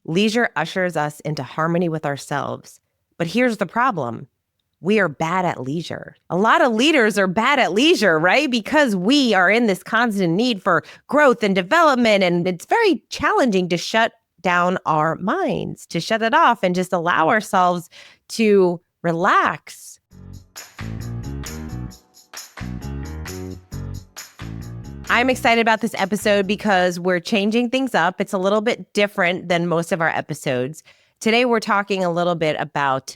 Leisure ushers us into harmony with ourselves. But here's the problem. We are bad at leisure. A lot of leaders are bad at leisure, right? Because we are in this constant need for growth and development. And it's very challenging to shut down our minds, to shut it off and just allow ourselves to relax. I'm excited about this episode because we're changing things up. It's a little bit different than most of our episodes. Today, we're talking a little bit about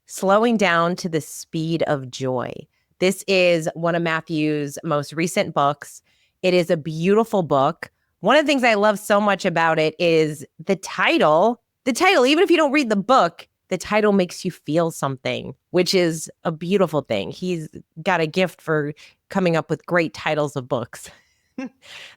slowing down to the speed of joy. This is one of Matthew's most recent books. It is a beautiful book. One of the things I love so much about it is the title. The title, even if you don't read the book, the title makes you feel something, which is a beautiful thing. He's got a gift for coming up with great titles of books.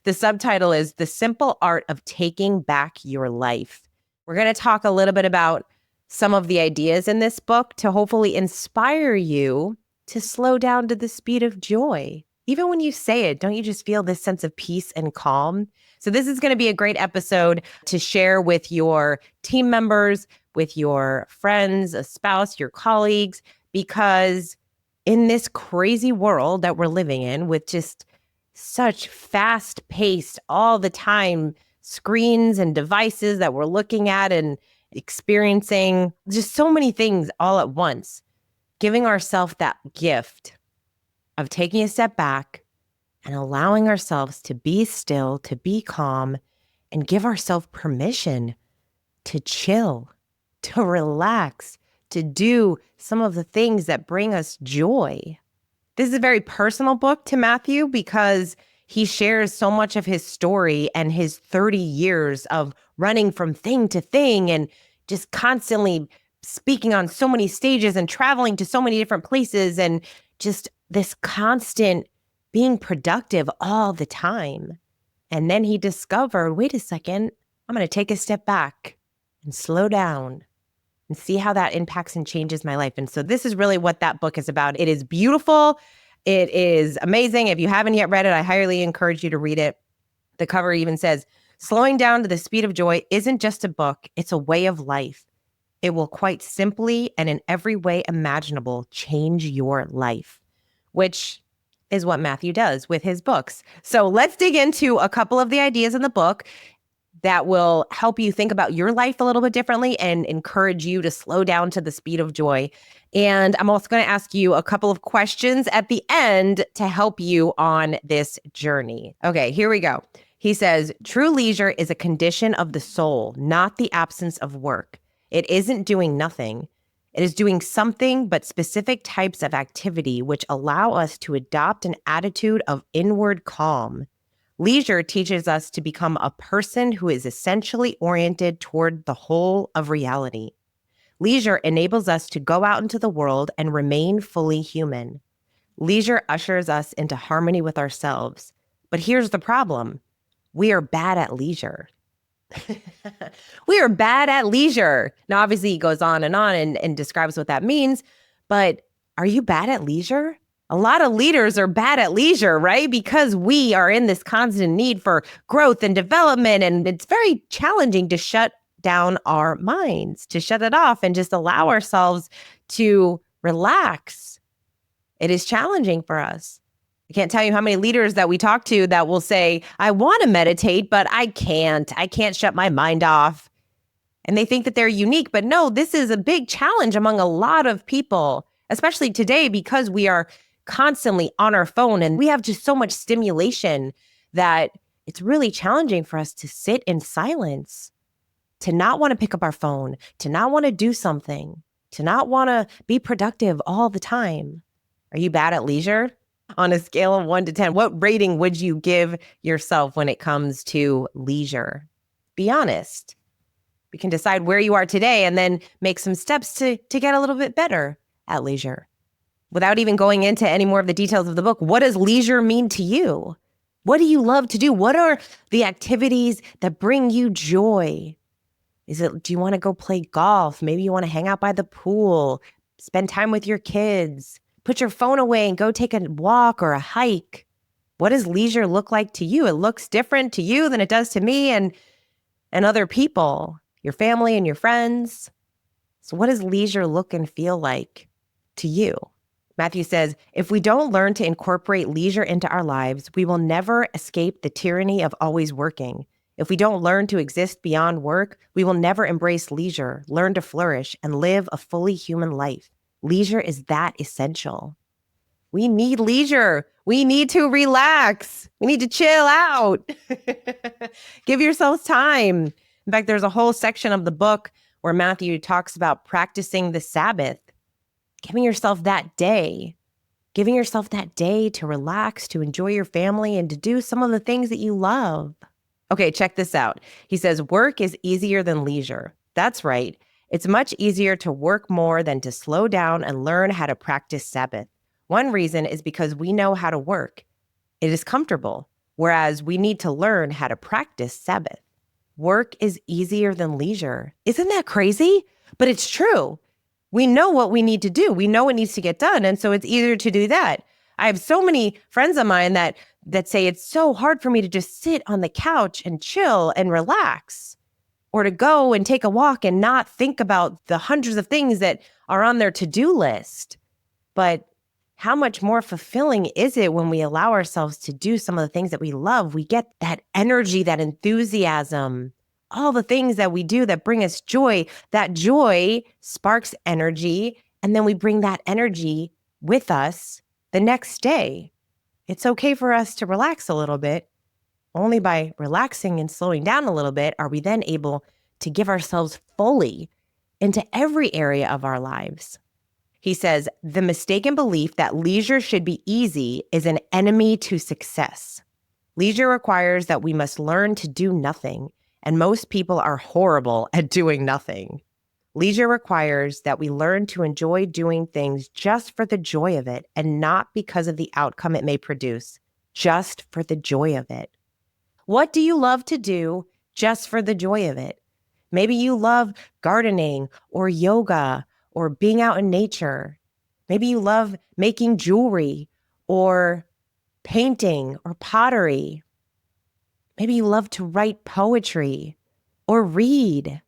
The subtitle is The Simple Art of Taking Back Your Life. We're going to talk a little bit about some of the ideas in this book to hopefully inspire you to slow down to the speed of joy. Even when you say it, don't you just feel this sense of peace and calm? So this is going to be a great episode to share with your team members, with your friends, a spouse, your colleagues, because in this crazy world that we're living in with just such fast-paced, all the time screens and devices that we're looking at and experiencing, just so many things all at once, giving ourselves that gift of taking a step back and allowing ourselves to be still, to be calm, and give ourselves permission to chill, to relax, to do some of the things that bring us joy. This is a very personal book to Matthew because he shares so much of his story and his 30 years of running from thing to thing and just constantly speaking on so many stages and traveling to so many different places and just this constant being productive all the time. And then he discovered, wait a second, I'm going to take a step back and slow down and see how that impacts and changes my life. And so this is really what that book is about. It is beautiful. It is amazing. If you haven't yet read it, I highly encourage you to read it. The cover even says, slowing down to the speed of joy isn't just a book, it's a way of life. It will quite simply and in every way imaginable change your life, which is what Matthew does with his books. So let's dig into a couple of the ideas in the book that will help you think about your life a little bit differently and encourage you to slow down to the speed of joy. And I'm also going to ask you a couple of questions at the end to help you on this journey. Okay, here we go. He says, true leisure is a condition of the soul, not the absence of work. It isn't doing nothing. It is doing something but specific types of activity which allow us to adopt an attitude of inward calm. Leisure teaches us to become a person who is essentially oriented toward the whole of reality. Leisure enables us to go out into the world and remain fully human. Leisure ushers us into harmony with ourselves. But here's the problem. We are bad at leisure. We are bad at leisure. Now, obviously, he goes on and describes what that means. But are you bad at leisure? A lot of leaders are bad at leisure, right? Because we are in this constant need for growth and development. And it's very challenging to shut down our minds, to shut it off and just allow ourselves to relax. It is challenging for us. I can't tell you how many leaders that we talk to that will say, I want to meditate, but I can't shut my mind off. And they think that they're unique, but no, this is a big challenge among a lot of people, especially today, because we are constantly on our phone and we have just so much stimulation that it's really challenging for us to sit in silence, to not want to pick up our phone, to not want to do something, to not want to be productive all the time. Are you bad at leisure? On a scale of 1 to 10, what rating would you give yourself when it comes to leisure? Be honest. We can decide where you are today and then make some steps to get a little bit better at leisure. Without even going into any more of the details of the book, what does leisure mean to you? What do you love to do? What are the activities that bring you joy? Do you want to go play golf? Maybe you want to hang out by the pool, spend time with your kids, put your phone away and go take a walk or a hike. What does leisure look like to you? It looks different to you than it does to me and other people. your family, and your friends. So what does leisure look and feel like to you? Matthew says, if we don't learn to incorporate leisure into our lives, we will never escape the tyranny of always working. If we don't learn to exist beyond work, we will never embrace leisure, learn to flourish, and live a fully human life. Leisure is that essential. We need leisure. We need to relax. We need to chill out. Give yourselves time. In fact, there's a whole section of the book where Matthew talks about practicing the Sabbath, giving yourself that day to relax, to enjoy your family, and to do some of the things that you love. Okay, check this out. He says, work is easier than leisure. That's right. It's much easier to work more than to slow down and learn how to practice Sabbath. One reason is because we know how to work. It is comfortable, whereas we need to learn how to practice Sabbath. Work is easier than leisure. Isn't that crazy? But it's true. We know what we need to do. We know what needs to get done. And so it's easier to do that. I have so many friends of mine that say it's so hard for me to just sit on the couch and chill and relax, or to go and take a walk and not think about the hundreds of things that are on their to-do list. But how much more fulfilling is it when we allow ourselves to do some of the things that we love? We get that energy, that enthusiasm, all the things that we do that bring us joy. That joy sparks energy, and then we bring that energy with us the next day. It's okay for us to relax a little bit. Only by relaxing and slowing down a little bit are we then able to give ourselves fully into every area of our lives. He says, the mistaken belief that leisure should be easy is an enemy to success. Leisure requires that we must learn to do nothing, and most people are horrible at doing nothing. Leisure requires that we learn to enjoy doing things just for the joy of it and not because of the outcome it may produce, just for the joy of it. What do you love to do just for the joy of it? Maybe you love gardening or yoga or being out in nature. Maybe you love making jewelry or painting or pottery. Maybe you love to write poetry or read.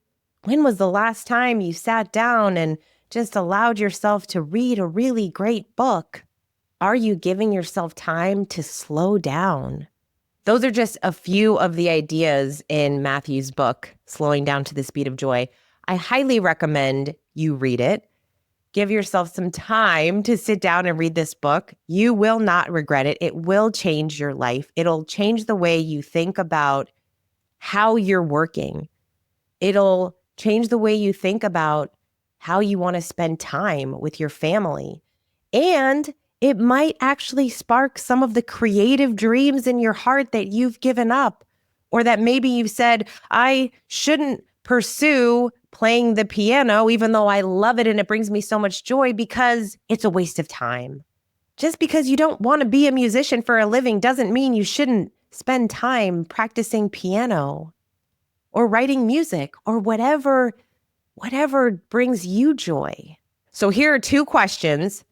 When was the last time you sat down and just allowed yourself to read a really great book? Are you giving yourself time to slow down? Those are just a few of the ideas in Matthew's book, Slowing Down to the Speed of Joy. I highly recommend you read it. Give yourself some time to sit down and read this book. You will not regret it. It will change your life. It'll change the way you think about how you're working. It'll change the way you think about how you want to spend time with your family. And it might actually spark some of the creative dreams in your heart that you've given up, or that maybe you've said, I shouldn't pursue playing the piano, even though I love it and it brings me so much joy, because it's a waste of time. Just because you don't want to be a musician for a living doesn't mean you shouldn't spend time practicing piano or writing music or whatever brings you joy. So here are two questions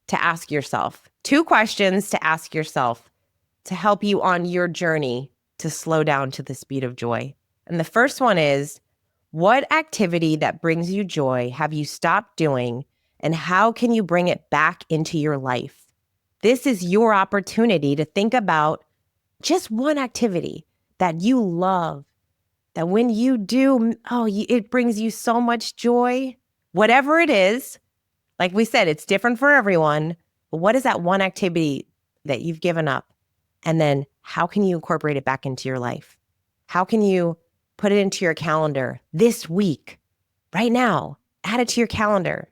to ask yourself. Two questions to ask yourself to help you on your journey to slow down to the speed of joy. And the first one is, what activity that brings you joy have you stopped doing, and how can you bring it back into your life? This is your opportunity to think about just one activity that you love, that when you do, it brings you so much joy. Whatever it is, like we said, it's different for everyone. But what is that one activity that you've given up? And then how can you incorporate it back into your life? How can you put it into your calendar this week, right now? Add it to your calendar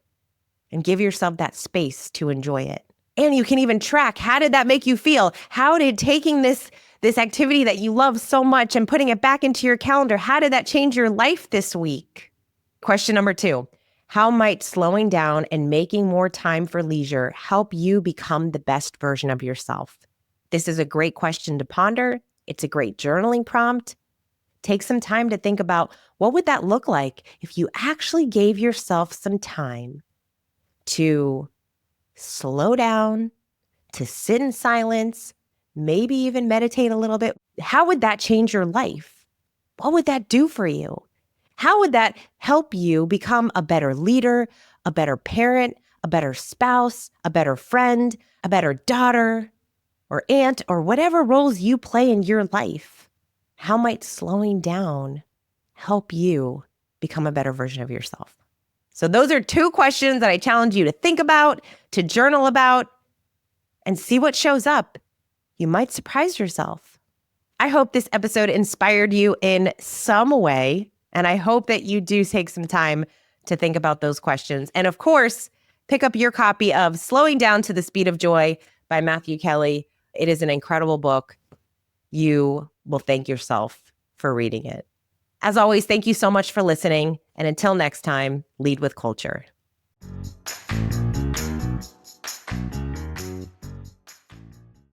and give yourself that space to enjoy it. And you can even track, how did that make you feel? How did taking this activity that you love so much and putting it back into your calendar, how did that change your life this week? Question number 2. How might slowing down and making more time for leisure help you become the best version of yourself? This is a great question to ponder. It's a great journaling prompt. Take some time to think about, what would that look like if you actually gave yourself some time to slow down, to sit in silence, maybe even meditate a little bit? How would that change your life? What would that do for you? How would that help you become a better leader, a better parent, a better spouse, a better friend, a better daughter or aunt, or whatever roles you play in your life? How might slowing down help you become a better version of yourself? So those are 2 questions that I challenge you to think about, to journal about, and see what shows up. You might surprise yourself. I hope this episode inspired you in some way, and I hope that you do take some time to think about those questions. And of course, pick up your copy of Slowing Down to the Speed of Joy by Matthew Kelly. It is an incredible book. You will thank yourself for reading it. As always, thank you so much for listening. And until next time, lead with culture.